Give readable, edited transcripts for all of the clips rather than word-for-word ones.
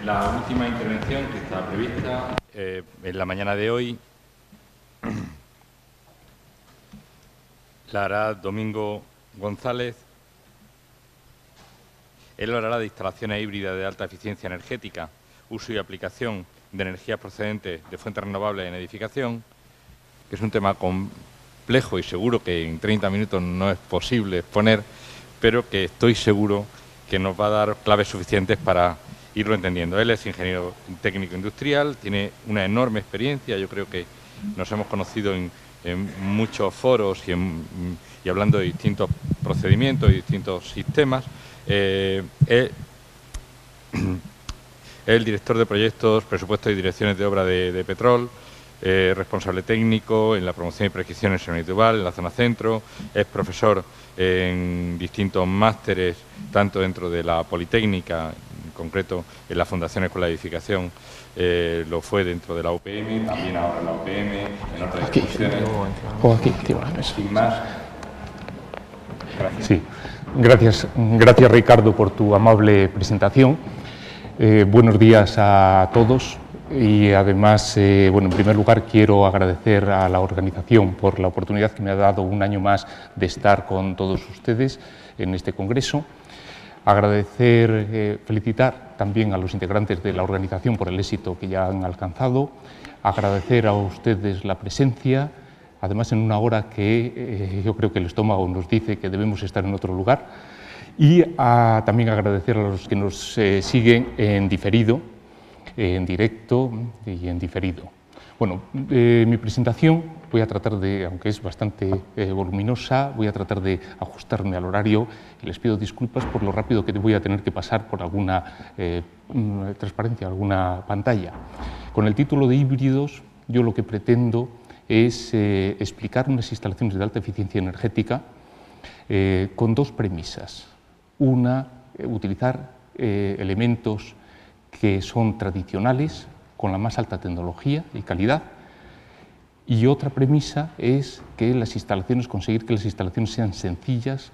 La última intervención que está prevista en la mañana de hoy la hará Domingo González. Él hablará de instalaciones híbridas de alta eficiencia energética, uso y aplicación de energías procedentes de fuentes renovables en edificación, que es un tema complejo y seguro que en 30 minutos no es posible exponer, pero que estoy seguro que nos va a dar claves suficientes para irlo entendiendo. Él es ingeniero técnico industrial, tiene una enorme experiencia, yo creo que nos hemos conocido en muchos foros y hablando de distintos procedimientos y distintos sistemas. Es el director de proyectos, presupuestos y direcciones de obra de Petrol, responsable técnico en la promoción y prescripciones en Unitubal, en la zona centro, es profesor en distintos másteres, tanto dentro de la Politécnica, en concreto en la Fundación Escuela de Edificación, lo fue dentro de la UPM, también ahora en la UPM, en otras instituciones. Sin más, gracias. Sí. Gracias Ricardo por tu amable presentación. Buenos días a todos y además, bueno, en primer lugar quiero agradecer a la organización por la oportunidad que me ha dado un año más de estar con todos ustedes en este congreso. Agradecer, felicitar también a los integrantes de la organización por el éxito que ya han alcanzado. Agradecer a ustedes la presencia, además en una hora que yo creo que el estómago nos dice que debemos estar en otro lugar, y también agradecer a los que nos siguen en diferido, en directo y en diferido. Bueno, mi presentación voy a tratar de, aunque es bastante voluminosa, voy a tratar de ajustarme al horario y les pido disculpas por lo rápido que voy a tener que pasar por alguna transparencia, alguna pantalla. Con el título de híbridos, yo lo que pretendo es explicar unas instalaciones de alta eficiencia energética con dos premisas. Una, utilizar elementos que son tradicionales, con la más alta tecnología y calidad, y otra premisa es que conseguir que las instalaciones sean sencillas,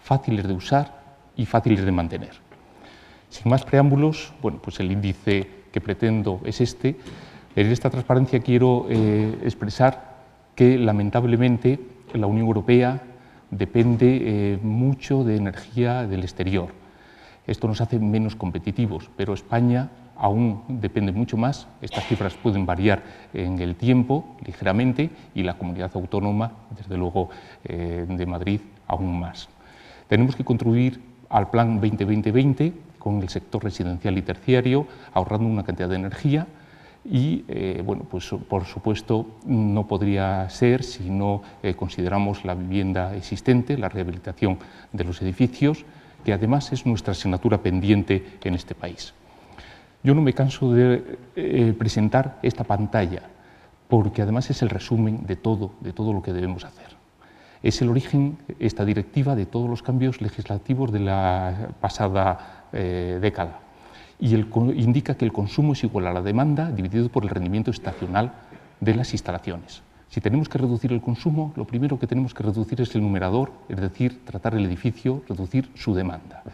fáciles de usar y fáciles de mantener. Sin más preámbulos, bueno, pues el índice que pretendo es este. En esta transparencia quiero expresar que lamentablemente la Unión Europea depende mucho de energía del exterior. Esto nos hace menos competitivos, pero España aún depende mucho más. Estas cifras pueden variar en el tiempo ligeramente y la comunidad autónoma, desde luego de Madrid, aún más. Tenemos que contribuir al Plan 2020-20 con el sector residencial y terciario, ahorrando una cantidad de energía. Y, bueno, pues por supuesto no podría ser si no consideramos la vivienda existente, la rehabilitación de los edificios, que además es nuestra asignatura pendiente en este país. Yo no me canso de presentar esta pantalla, porque además es el resumen de todo lo que debemos hacer. Es el origen, esta directiva, de todos los cambios legislativos de la pasada década. Y indica que el consumo es igual a la demanda dividido por el rendimiento estacional de las instalaciones. Si tenemos que reducir el consumo, lo primero que tenemos que reducir es el numerador, es decir, tratar el edificio, reducir su demanda.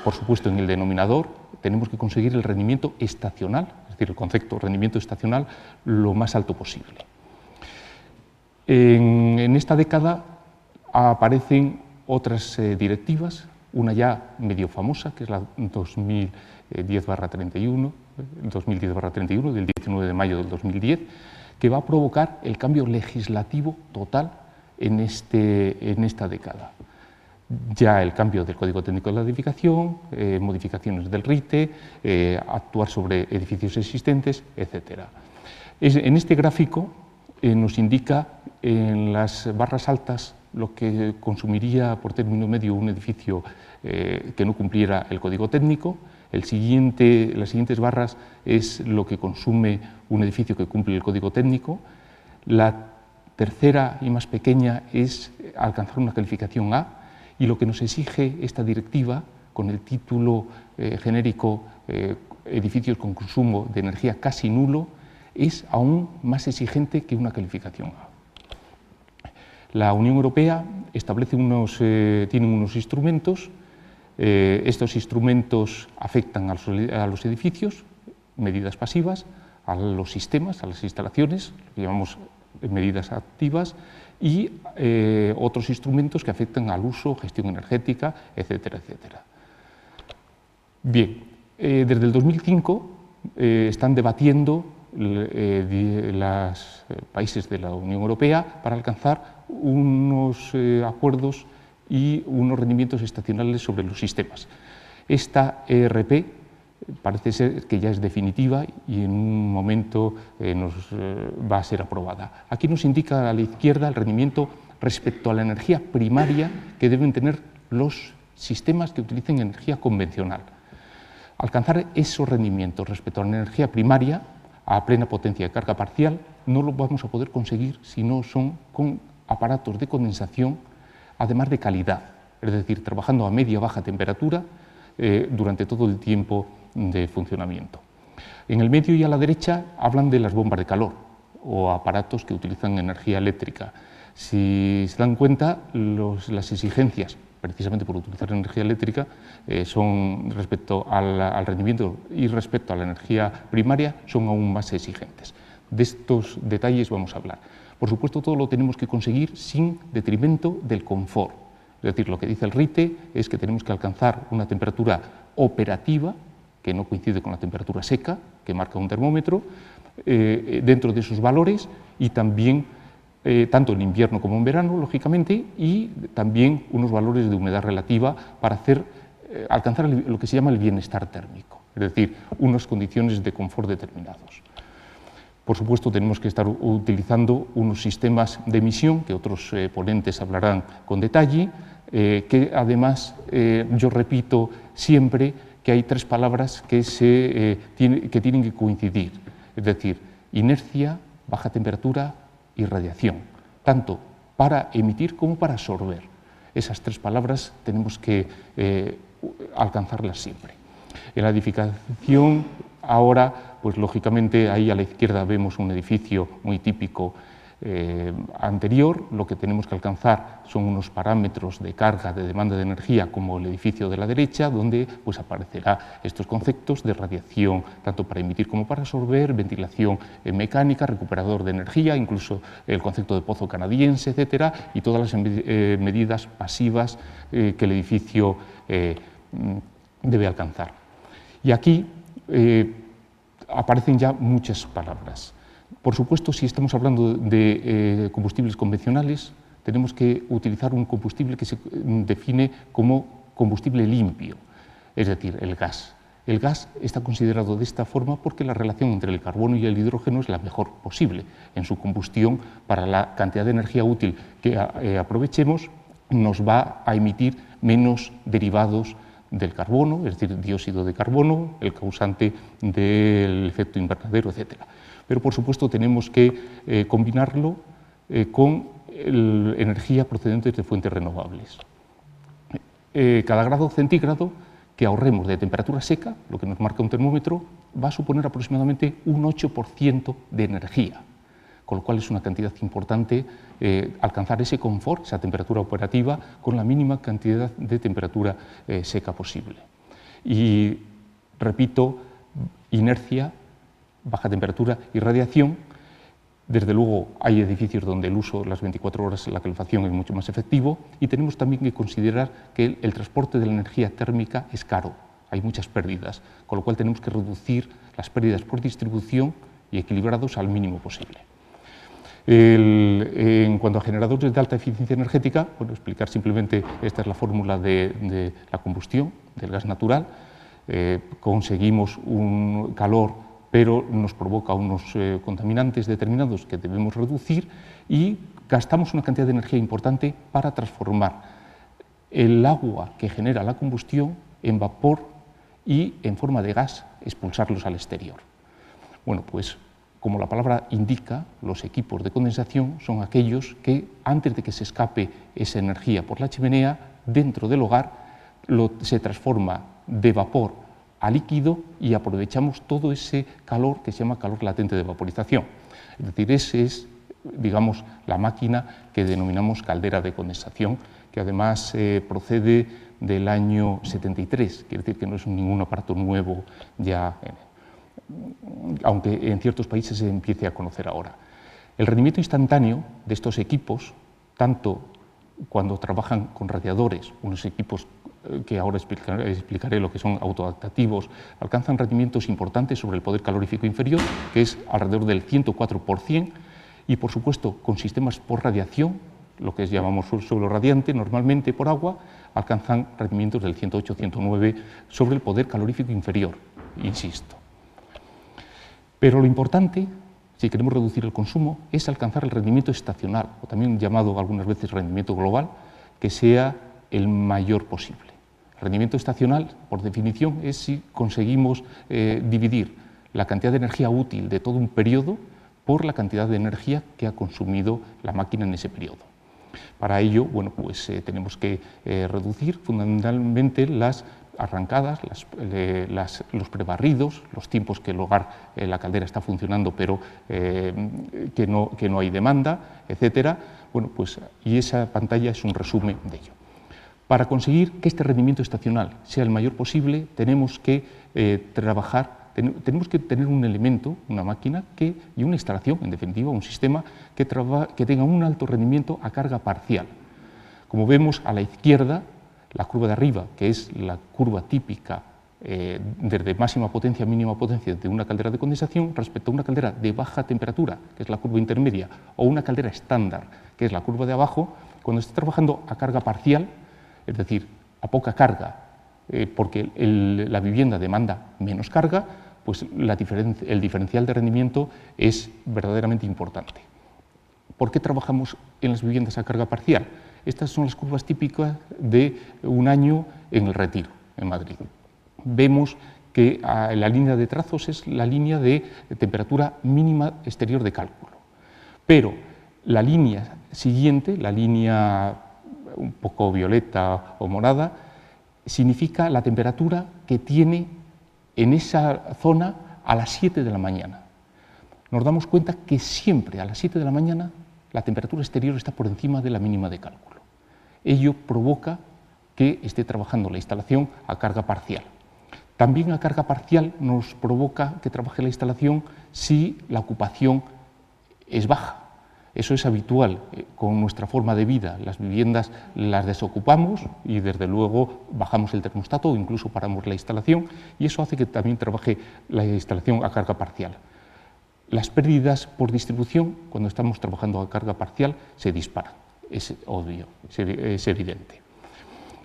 Por supuesto, en el denominador tenemos que conseguir el rendimiento estacional, es decir, el concepto rendimiento estacional, lo más alto posible. En esta década aparecen otras directivas, una ya medio famosa, que es la 2010/31, del 19 de mayo del 2010, que va a provocar el cambio legislativo total en esta década. Ya el cambio del Código Técnico de la Edificación, modificaciones del RITE, actuar sobre edificios existentes, etc. En este gráfico nos indica en las barras altas lo que consumiría por término medio un edificio que no cumpliera el Código Técnico. Las siguientes barras es lo que consume un edificio que cumple el Código Técnico. La tercera y más pequeña es alcanzar una calificación A, y lo que nos exige esta directiva, con el título genérico edificios con consumo de energía casi nulo, es aún más exigente que una calificación A. La Unión Europea tiene unos instrumentos Estos instrumentos afectan a los edificios, medidas pasivas, a los sistemas, a las instalaciones, lo que llamamos medidas activas, y otros instrumentos que afectan al uso, gestión energética, etcétera, etcétera. Bien, desde el 2005 están debatiendo los países de la Unión Europea para alcanzar unos acuerdos y unos rendimientos estacionales sobre los sistemas. Esta ERP parece ser que ya es definitiva y en un momento va a ser aprobada. Aquí nos indica a la izquierda el rendimiento respecto a la energía primaria que deben tener los sistemas que utilicen energía convencional. Alcanzar esos rendimientos respecto a la energía primaria a plena potencia de carga parcial no lo vamos a poder conseguir si no son con aparatos de condensación, además de calidad, es decir, trabajando a media baja temperatura durante todo el tiempo de funcionamiento. En el medio y a la derecha hablan de las bombas de calor o aparatos que utilizan energía eléctrica. Si se dan cuenta, las exigencias, precisamente por utilizar energía eléctrica, son respecto al rendimiento y respecto a la energía primaria, son aún más exigentes. De estos detalles vamos a hablar. Por supuesto, todo lo tenemos que conseguir sin detrimento del confort. Es decir, lo que dice el RITE es que tenemos que alcanzar una temperatura operativa, que no coincide con la temperatura seca, que marca un termómetro, dentro de esos valores, y también, tanto en invierno como en verano, lógicamente, y también unos valores de humedad relativa para alcanzar lo que se llama el bienestar térmico, es decir, unas condiciones de confort determinados. Por supuesto, tenemos que estar utilizando unos sistemas de emisión, que otros ponentes hablarán con detalle, que además, yo repito siempre que hay tres palabras que tienen que coincidir, es decir, inercia, baja temperatura y radiación, tanto para emitir como para absorber. Esas tres palabras tenemos que alcanzarlas siempre. En la edificación, ahora, pues lógicamente ahí a la izquierda vemos un edificio muy típico anterior. Lo que tenemos que alcanzar son unos parámetros de carga, de demanda de energía, como el edificio de la derecha, donde pues aparecerá estos conceptos de radiación, tanto para emitir como para absorber, ventilación mecánica, recuperador de energía, incluso el concepto de pozo canadiense, etcétera, y todas las medidas pasivas que el edificio debe alcanzar. Y aquí aparecen ya muchas palabras. Por supuesto, si estamos hablando de combustibles convencionales, tenemos que utilizar un combustible que se define como combustible limpio, es decir, el gas. El gas está considerado de esta forma porque la relación entre el carbono y el hidrógeno es la mejor posible. En su combustión, para la cantidad de energía útil que aprovechemos, nos va a emitir menos derivados del carbono, es decir, dióxido de carbono, el causante del efecto invernadero, etcétera. Pero, por supuesto, tenemos que combinarlo con energía procedente de fuentes renovables. Cada grado centígrado que ahorremos de temperatura seca, lo que nos marca un termómetro, va a suponer aproximadamente un 8% de energía, con lo cual es una cantidad importante alcanzar ese confort, esa temperatura operativa, con la mínima cantidad de temperatura seca posible. Y, repito, inercia, baja temperatura y radiación. Desde luego hay edificios donde el uso las 24 horas, la calefacción es mucho más efectivo, y tenemos también que considerar que el transporte de la energía térmica es caro, hay muchas pérdidas, con lo cual tenemos que reducir las pérdidas por distribución y equilibrados al mínimo posible. En cuanto a generadores de alta eficiencia energética, bueno, explicar simplemente, esta es la fórmula de la combustión del gas natural. Conseguimos un calor, pero nos provoca unos contaminantes determinados que debemos reducir, y gastamos una cantidad de energía importante para transformar el agua que genera la combustión en vapor y en forma de gas expulsarlos al exterior. Bueno, pues como la palabra indica, los equipos de condensación son aquellos que, antes de que se escape esa energía por la chimenea, dentro del hogar se transforma de vapor a líquido y aprovechamos todo ese calor que se llama calor latente de vaporización. Es decir, esa es, digamos, la máquina que denominamos caldera de condensación, que además procede del año 73, quiere decir que no es ningún aparato nuevo ya, aunque en ciertos países se empiece a conocer ahora. El rendimiento instantáneo de estos equipos, tanto cuando trabajan con radiadores, unos equipos que ahora explicaré lo que son autoadaptativos, alcanzan rendimientos importantes sobre el poder calorífico inferior, que es alrededor del 104%, y por supuesto con sistemas por radiación, lo que llamamos suelo radiante, normalmente por agua, alcanzan rendimientos del 108-109 sobre el poder calorífico inferior, insisto. Pero lo importante, si queremos reducir el consumo, es alcanzar el rendimiento estacional, o también llamado algunas veces rendimiento global, que sea el mayor posible. El rendimiento estacional, por definición, es si conseguimos dividir la cantidad de energía útil de todo un periodo por la cantidad de energía que ha consumido la máquina en ese periodo. Para ello, bueno, pues, tenemos que reducir fundamentalmente las arrancadas, los prebarridos, los tiempos que la caldera está funcionando pero que no hay demanda, etcétera. Bueno, pues, y esa pantalla es un resumen de ello. Para conseguir que este rendimiento estacional sea el mayor posible, tenemos que tenemos que tener un elemento, una máquina y una instalación, en definitiva, un sistema que tenga un alto rendimiento a carga parcial. Como vemos a la izquierda, la curva de arriba, que es la curva típica desde máxima potencia a mínima potencia de una caldera de condensación respecto a una caldera de baja temperatura, que es la curva intermedia, o una caldera estándar, que es la curva de abajo, cuando está trabajando a carga parcial, es decir, a poca carga, porque la vivienda demanda menos carga, pues el diferencial de rendimiento es verdaderamente importante. ¿Por qué trabajamos en las viviendas a carga parcial? Estas son las curvas típicas de un año en el Retiro, en Madrid. Vemos que la línea de trazos es la línea de temperatura mínima exterior de cálculo. Pero la línea siguiente, la línea un poco violeta o morada, significa la temperatura que tiene en esa zona a las 7 de la mañana. Nos damos cuenta que siempre a las 7 de la mañana la temperatura exterior está por encima de la mínima de cálculo. Ello provoca que esté trabajando la instalación a carga parcial. También a carga parcial nos provoca que trabaje la instalación si la ocupación es baja. Eso es habitual con nuestra forma de vida. Las viviendas las desocupamos y desde luego bajamos el termostato o incluso paramos la instalación y eso hace que también trabaje la instalación a carga parcial. Las pérdidas por distribución, cuando estamos trabajando a carga parcial, se disparan. Es obvio, es evidente.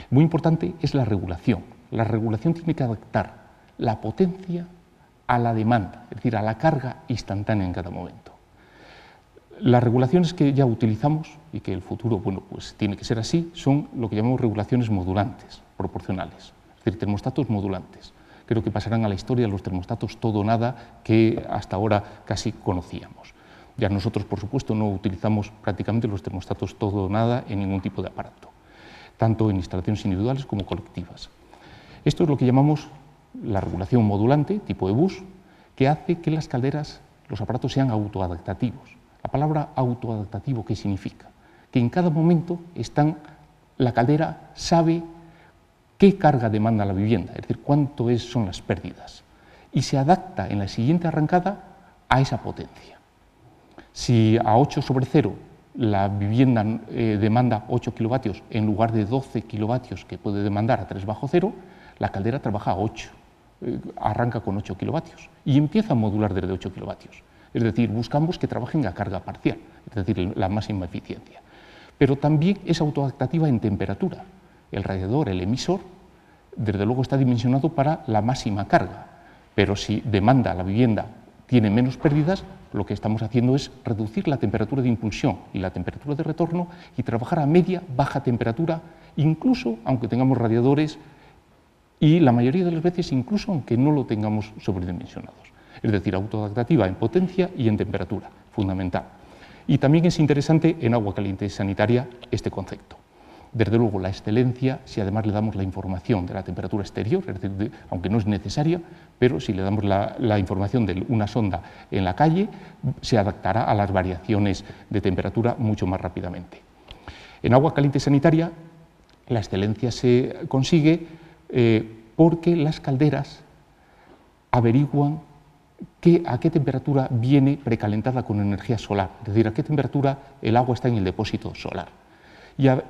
Muy importante es la regulación. La regulación tiene que adaptar la potencia a la demanda, es decir, a la carga instantánea en cada momento. Las regulaciones que ya utilizamos y que el futuro, bueno, pues tiene que ser así, son lo que llamamos regulaciones modulantes, proporcionales, es decir, termostatos modulantes. Creo que pasarán a la historia los termostatos todo o nada que hasta ahora casi conocíamos. Ya nosotros, por supuesto, no utilizamos prácticamente los termostatos todo o nada en ningún tipo de aparato, tanto en instalaciones individuales como colectivas. Esto es lo que llamamos la regulación modulante, tipo EBUS, que hace que las calderas, los aparatos sean autoadaptativos. La palabra autoadaptativo, ¿qué significa? Que en cada momento la caldera sabe qué carga demanda la vivienda, es decir, cuánto son las pérdidas, y se adapta en la siguiente arrancada a esa potencia. Si a 8/0 la vivienda demanda 8 kilovatios en lugar de 12 kilovatios que puede demandar a 3/0, la caldera trabaja a 8, arranca con 8 kilovatios y empieza a modular desde 8 kilovatios. Es decir, buscamos que trabajen a carga parcial, es decir, la máxima eficiencia. Pero también es autoadaptativa en temperatura. El radiador, el emisor, desde luego está dimensionado para la máxima carga, pero si demanda la vivienda tiene menos pérdidas, lo que estamos haciendo es reducir la temperatura de impulsión y la temperatura de retorno y trabajar a media, baja temperatura, incluso aunque tengamos radiadores y la mayoría de las veces incluso aunque no lo tengamos sobredimensionados. Es decir, autoadaptativa en potencia y en temperatura, fundamental. Y también es interesante en agua caliente sanitaria este concepto. Desde luego, la excelencia, si además le damos la información de la temperatura exterior, es decir, aunque no es necesaria, pero si le damos la información de una sonda en la calle, se adaptará a las variaciones de temperatura mucho más rápidamente. En agua caliente sanitaria La excelencia se consigue porque las calderas averiguan a qué temperatura viene precalentada con energía solar, es decir, a qué temperatura el agua está en el depósito solar.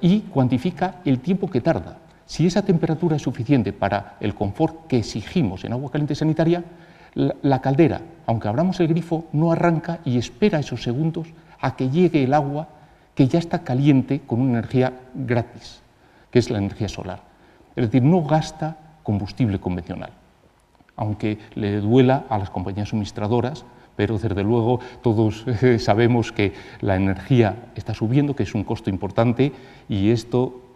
Y cuantifica el tiempo que tarda. Si esa temperatura es suficiente para el confort que exigimos en agua caliente sanitaria, la caldera, aunque abramos el grifo, no arranca y espera esos segundos a que llegue el agua que ya está caliente con una energía gratis, que es la energía solar. Es decir, no gasta combustible convencional, aunque le duela a las compañías suministradoras, pero desde luego todos sabemos que la energía está subiendo, que es un costo importante, y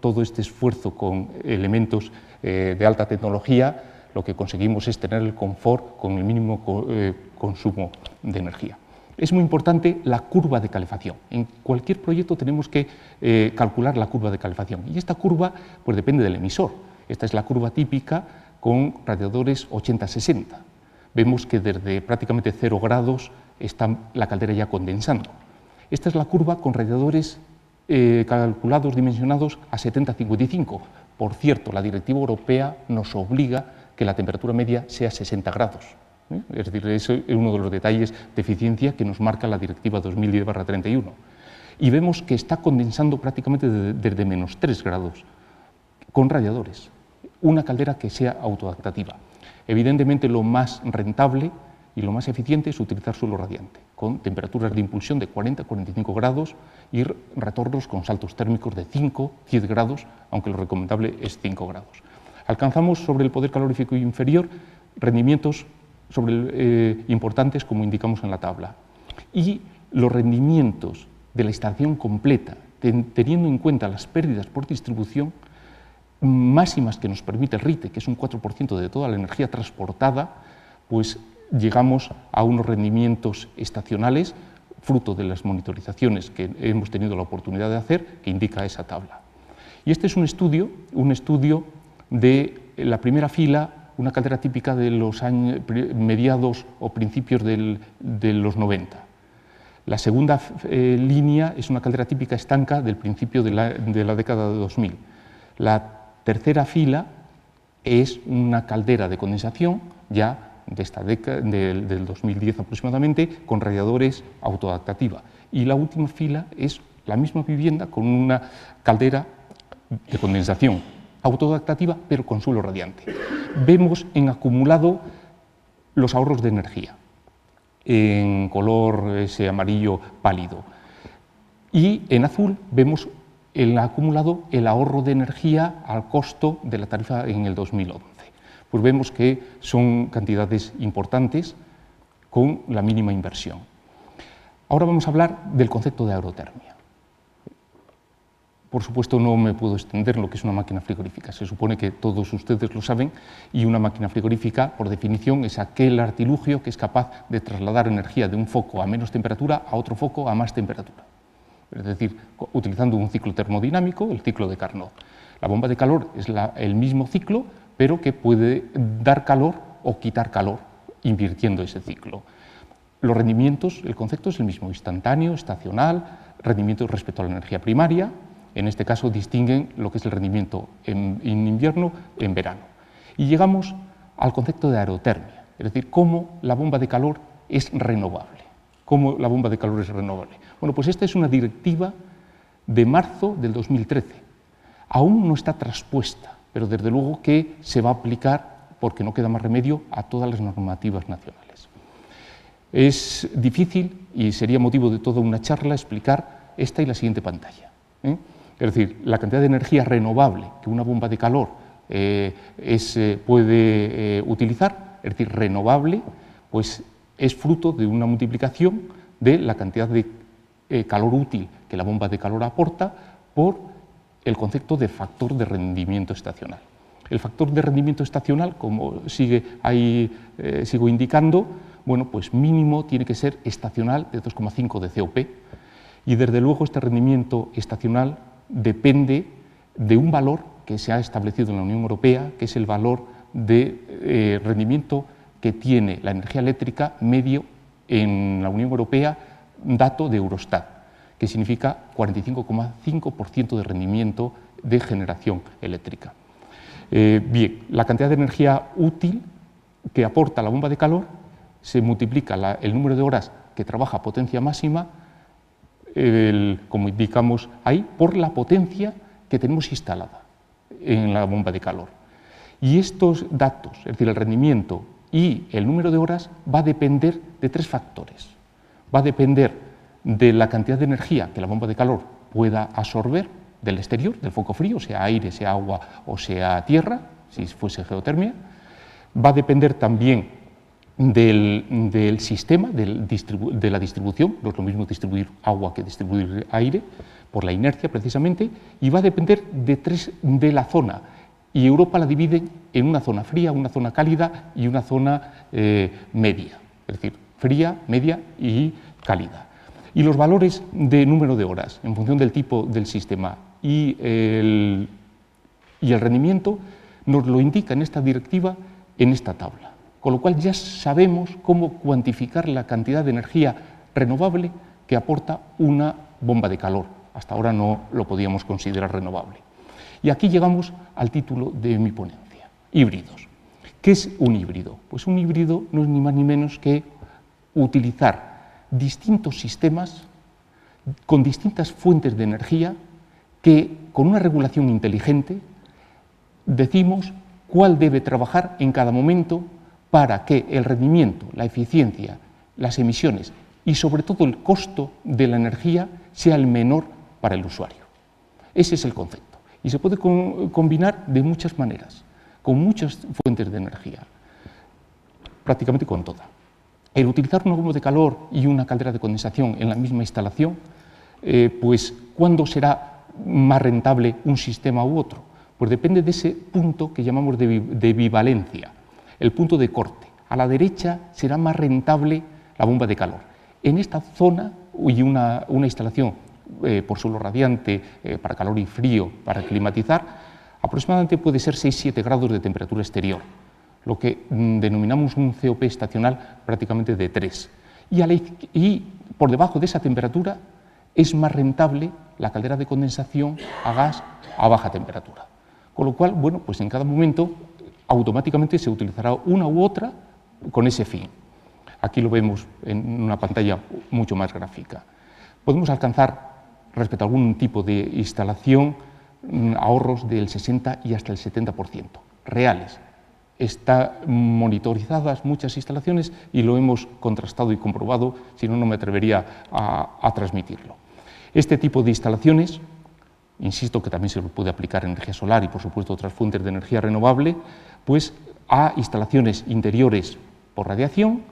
todo este esfuerzo con elementos de alta tecnología, lo que conseguimos es tener el confort con el mínimo consumo de energía. Es muy importante la curva de calefacción. En cualquier proyecto tenemos que calcular la curva de calefacción, y esta curva pues, depende del emisor. Esta es la curva típica con radiadores 80-60. Vemos que desde prácticamente 0 grados está la caldera ya condensando. Esta es la curva con radiadores calculados, dimensionados a 70-55. Por cierto, la directiva europea nos obliga que la temperatura media sea 60 grados. Es decir, eso es uno de los detalles de eficiencia que nos marca la directiva 2010/31. Y vemos que está condensando prácticamente desde menos 3 grados con radiadores. Una caldera que sea autoadaptativa. Evidentemente, lo más rentable y lo más eficiente es utilizar suelo radiante, con temperaturas de impulsión de 40-45 grados y retornos con saltos térmicos de 5-10 grados, aunque lo recomendable es 5 grados. Alcanzamos sobre el poder calorífico inferior rendimientos importantes, como indicamos en la tabla. Y los rendimientos de la instalación completa, teniendo en cuenta las pérdidas por distribución, máximas que nos permite el RITE, que es un 4% de toda la energía transportada, pues llegamos a unos rendimientos estacionales, fruto de las monitorizaciones que hemos tenido la oportunidad de hacer, que indica esa tabla. Y este es un estudio de la primera fila, una caldera típica de los años mediados o principios de los 90. La segunda línea es una caldera típica estanca del principio de la década de 2000. La tercera fila es una caldera de condensación ya de esta década, del 2010 aproximadamente, con radiadores autoadaptativa. Y la última fila es la misma vivienda con una caldera de condensación autoadaptativa, pero con suelo radiante. Vemos en acumulado los ahorros de energía, en color ese amarillo pálido. Y en azul vemos el acumulado el ahorro de energía al costo de la tarifa en el 2011. Pues vemos que son cantidades importantes con la mínima inversión. Ahora vamos a hablar del concepto de aerotermia. Por supuesto, no me puedo extender en lo que es una máquina frigorífica. Se supone que todos ustedes lo saben, y una máquina frigorífica, por definición, es aquel artilugio que es capaz de trasladar energía de un foco a menos temperatura a otro foco a más temperatura. Es decir, utilizando un ciclo termodinámico, el ciclo de Carnot. La bomba de calor es el mismo ciclo, pero que puede dar calor o quitar calor, invirtiendo ese ciclo. Los rendimientos, el concepto es el mismo, instantáneo, estacional, rendimiento respecto a la energía primaria. En este caso distinguen lo que es el rendimiento en invierno, en verano. Y llegamos al concepto de aerotermia, es decir, cómo la bomba de calor es renovable. ¿Cómo la bomba de calor es renovable? Bueno, pues esta es una directiva de marzo del 2013. Aún no está traspuesta, pero desde luego que se va a aplicar, porque no queda más remedio, a todas las normativas nacionales. Es difícil, y sería motivo de toda una charla, explicar esta y la siguiente pantalla. Es decir, la cantidad de energía renovable que una bomba de calor puede utilizar, es decir, renovable, pues es fruto de una multiplicación de la cantidad de calor útil que la bomba de calor aporta por el concepto de factor de rendimiento estacional. El factor de rendimiento estacional, como sigo indicando, bueno, pues mínimo tiene que ser estacional de 2,5 de COP, y desde luego este rendimiento estacional depende de un valor que se ha establecido en la Unión Europea, que es el valor de rendimiento que tiene la energía eléctrica medio en la Unión Europea, dato de Eurostat, que significa 45,5% de rendimiento de generación eléctrica. Bien, la cantidad de energía útil que aporta la bomba de calor se multiplica el número de horas que trabaja a potencia máxima, como indicamos ahí, por la potencia que tenemos instalada en la bomba de calor. Y estos datos, es decir, el rendimiento y el número de horas, va a depender de tres factores. Va a depender de la cantidad de energía que la bomba de calor pueda absorber del exterior, del foco frío, sea aire, sea agua o sea tierra, si fuese geotermia. Va a depender también del sistema, de la distribución, no es lo mismo distribuir agua que distribuir aire, por la inercia precisamente, y va a depender de la zona. Y Europa la divide en una zona fría, una zona cálida y una zona media, es decir, fría, media y cálida. Y los valores de número de horas, en función del tipo del sistema y el rendimiento, nos lo indica en esta directiva, en esta tabla. Con lo cual ya sabemos cómo cuantificar la cantidad de energía renovable que aporta una bomba de calor. Hasta ahora no lo podíamos considerar renovable. Y aquí llegamos al título de mi ponencia, híbridos. ¿Qué es un híbrido? Pues un híbrido no es ni más ni menos que utilizar distintos sistemas con distintas fuentes de energía que, con una regulación inteligente, decimos cuál debe trabajar en cada momento para que el rendimiento, la eficiencia, las emisiones y sobre todo el costo de la energía sea el menor para el usuario. Ese es el concepto. Y se puede combinar de muchas maneras, con muchas fuentes de energía, prácticamente con toda. El utilizar una bomba de calor y una caldera de condensación en la misma instalación, pues ¿cuándo será más rentable un sistema u otro? Pues depende de ese punto que llamamos de bivalencia, el punto de corte. A la derecha será más rentable la bomba de calor. En esta zona, y una instalación por suelo radiante, para calor y frío, para climatizar, aproximadamente puede ser 6-7 grados de temperatura exterior, lo que denominamos un COP estacional prácticamente de 3. Y por debajo de esa temperatura es más rentable la caldera de condensación a gas a baja temperatura. Con lo cual, bueno, pues en cada momento automáticamente se utilizará una u otra con ese fin. Aquí lo vemos en una pantalla mucho más gráfica. Podemos alcanzar, respecto a algún tipo de instalación, ahorros del 60 y hasta el 70%, reales. Están monitorizadas muchas instalaciones y lo hemos contrastado y comprobado, si no, no me atrevería a transmitirlo. Este tipo de instalaciones, insisto que también se puede aplicar energía solar y, por supuesto, otras fuentes de energía renovable, pues a instalaciones interiores por radiación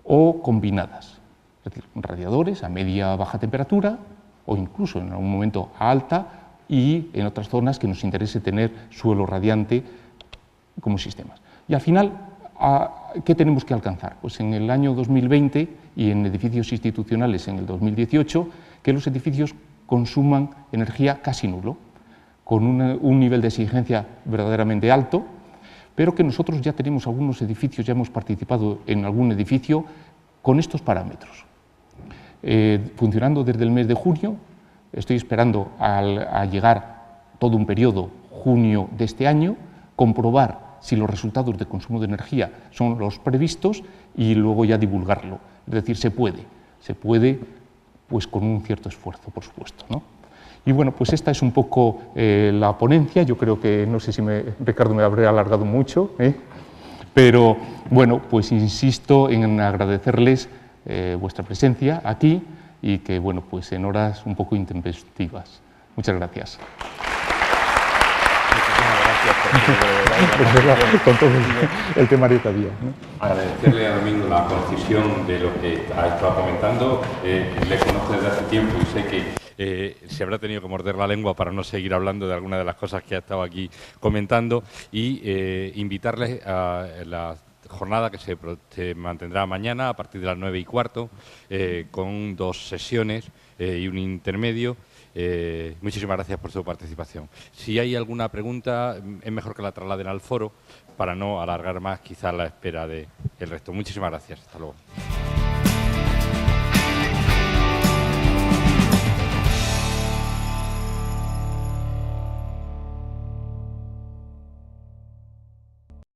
o combinadas, es decir, radiadores a media baja temperatura o incluso en algún momento a alta y en otras zonas que nos interese tener suelo radiante como sistemas. Y al final, ¿qué tenemos que alcanzar? Pues en el año 2020 y en edificios institucionales en el 2018, que los edificios consuman energía casi nulo, con un nivel de exigencia verdaderamente alto, pero que nosotros ya tenemos algunos edificios, ya hemos participado en algún edificio con estos parámetros. Funcionando desde el mes de junio, estoy esperando a llegar todo un periodo, junio de este año, comprobar si los resultados de consumo de energía son los previstos y luego ya divulgarlo. Es decir, se puede pues con un cierto esfuerzo, por supuesto, ¿no? Y bueno, pues esta es un poco la ponencia. Yo creo que, no sé si Ricardo me habré alargado mucho, pero bueno, pues insisto en agradecerles vuestra presencia aquí y que, bueno, pues en horas un poco intempestivas. Muchas gracias. Con todo el temario que había, ¿no? Agradecerle a Domingo la concisión de lo que ha estado comentando. Le conozco desde hace tiempo y sé que se habrá tenido que morder la lengua para no seguir hablando de alguna de las cosas que ha estado aquí comentando y invitarles a la jornada que se mantendrá mañana a partir de las 9:15 con 2 sesiones y un intermedio. Muchísimas gracias por su participación. Si hay alguna pregunta, es mejor que la trasladen al foro para no alargar más quizás la espera del resto. Muchísimas gracias. Hasta luego.